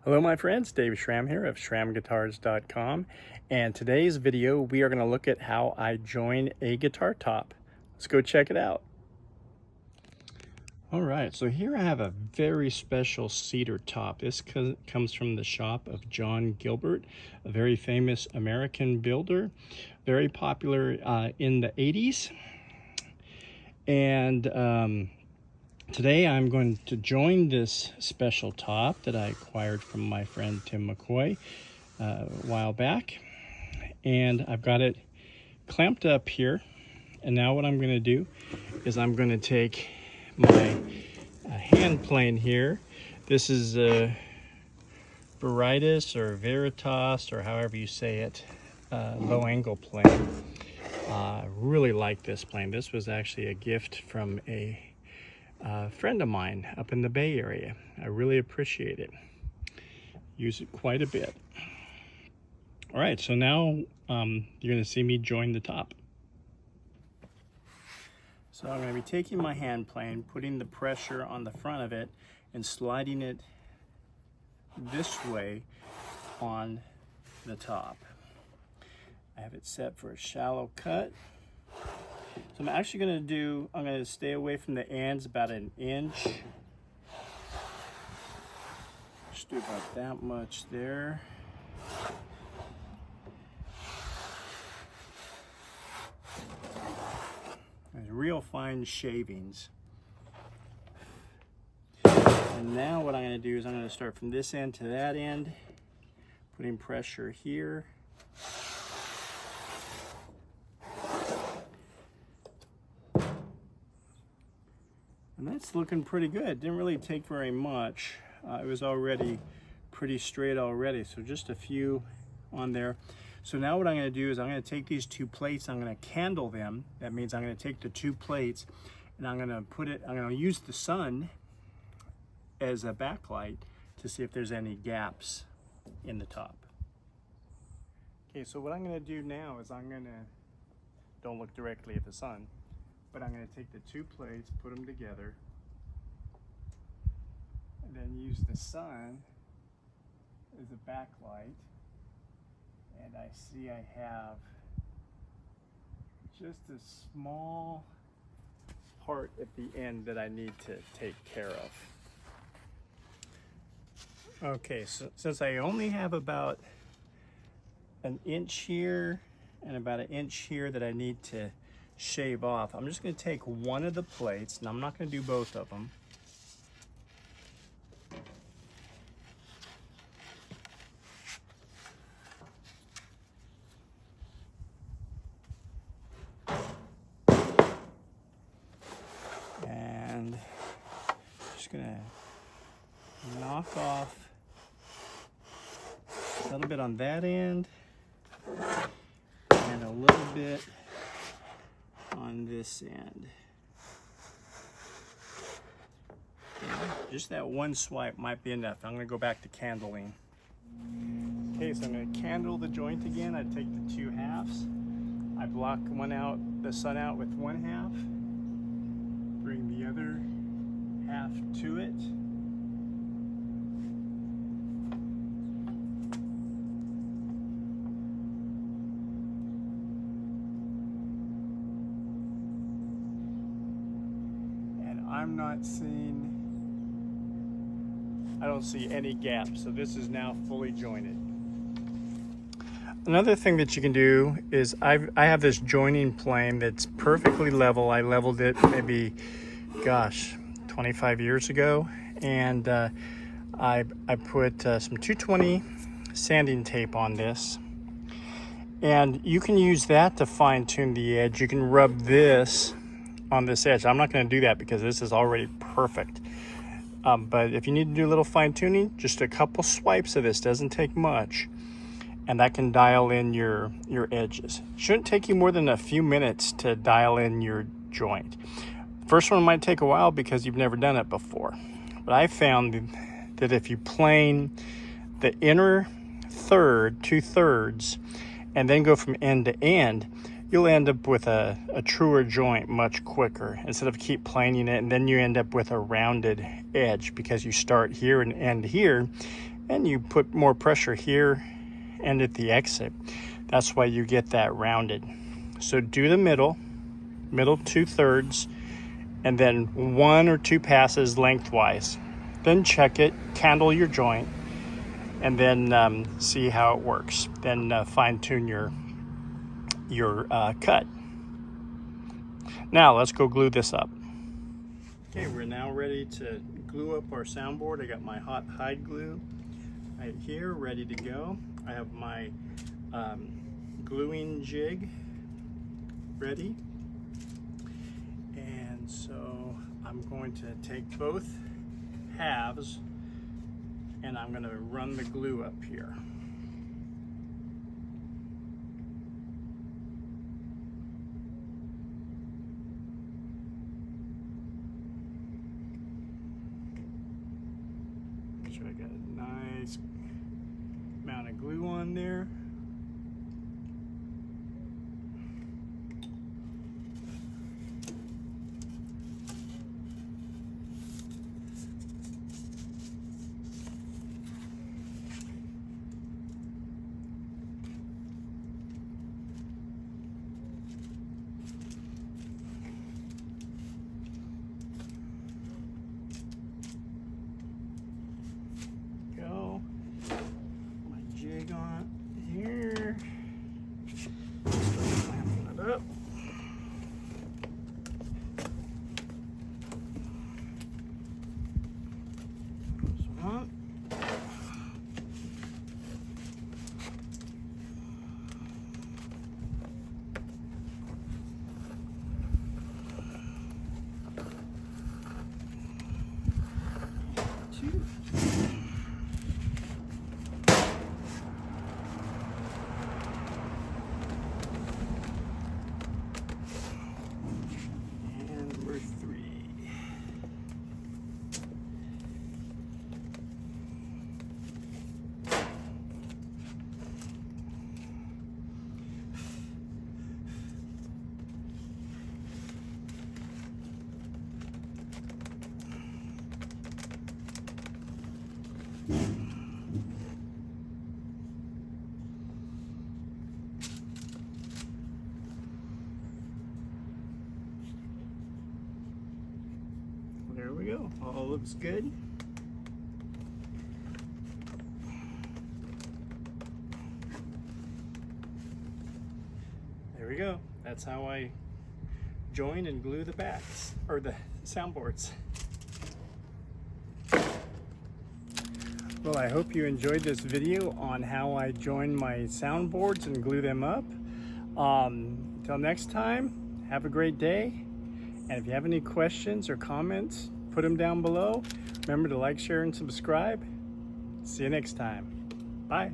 Hello my friends, Dave Schramm here of ShrammGuitars.com, and today's video we are going to look at how I join a guitar top. Let's go check it out. Alright, so here I have a very special cedar top. This comes from the shop of John Gilbert, a very famous American builder, very popular in the 80s. And today I'm going to join this special top that I acquired from my friend Tim McCoy a while back. And I've got it clamped up here. And now what I'm going to do is I'm going to take my hand plane here. This is a Veritas, or however you say it, low angle plane. Really like this plane. This was actually a gift from a friend of mine up in the Bay Area. I really appreciate it. Use it quite a bit. All right, so now you're going to see me join the top. So I'm going to be taking my hand plane, putting the pressure on the front of it, and sliding it this way on the top. I have it set for a shallow cut. So I'm actually going to stay away from the ends about an inch. Just do about that much there. There's real fine shavings. And now what I'm going to do is I'm going to start from this end to that end, putting pressure here. And that's looking pretty good. Didn't really take very much. It was already pretty straight already, so just a few on there. So now what I'm going to do is I'm going to take these two plates, I'm going to candle them. That means I'm going to take the two plates and I'm going to use the sun as a backlight to see if there's any gaps in the top. Okay, so what I'm going to do now is don't look directly at the sun, but I'm going to take the two plates, put them together, and then use the sun as a backlight. And I see I have just a small part at the end that I need to take care of. Okay, so since I only have about an inch here and about an inch here that I need to shave off, I'm just going to take one of the plates, and I'm not going to do both of them. And just going to knock off a little bit on that end and a little bit on this end. Okay, just that one swipe might be enough. I'm going to go back to candling. Okay, so I'm going to candle the joint again. I take the two halves. I block the sun out with one half. Bring the other half to it. I don't see any gaps, so this is now fully jointed. Another thing that you can do is I have this joining plane that's perfectly level. I leveled it maybe, 25 years ago, and I put some 220 sanding tape on this, and you can use that to fine tune the edge. You can rub this on this edge. I'm not going to do that because this is already perfect. But if you need to do a little fine tuning, just a couple swipes of this, doesn't take much, and that can dial in your edges. Shouldn't take you more than a few minutes to dial in your joint. First one might take a while because you've never done it before, but I found that if you plane the inner third, 2/3, and then go from end to end, you'll end up with a truer joint much quicker, instead of keep planing it and then you end up with a rounded edge because you start here and end here, and you put more pressure here and at the exit. That's why you get that rounded. So do the middle 2/3, and then 1 or 2 passes lengthwise. Then check it, candle your joint, and then see how it works. Then fine tune your cut. Now let's go glue this up. Okay, we're now ready to glue up our soundboard. I got my hot hide glue right here, ready to go. I have my gluing jig ready. And so I'm going to take both halves and I'm going to run the glue up here. Make sure I got a nice amount of glue on there. Jig on here. Lamp it up. This one. Two. There we go. All looks good. There we go. That's how I join and glue the backs, or the soundboards. Well, I hope you enjoyed this video on how I join my soundboards and glue them up. Until next time, have a great day. And if you have any questions or comments, put them down below. Remember to like, share, and subscribe. See you next time. Bye.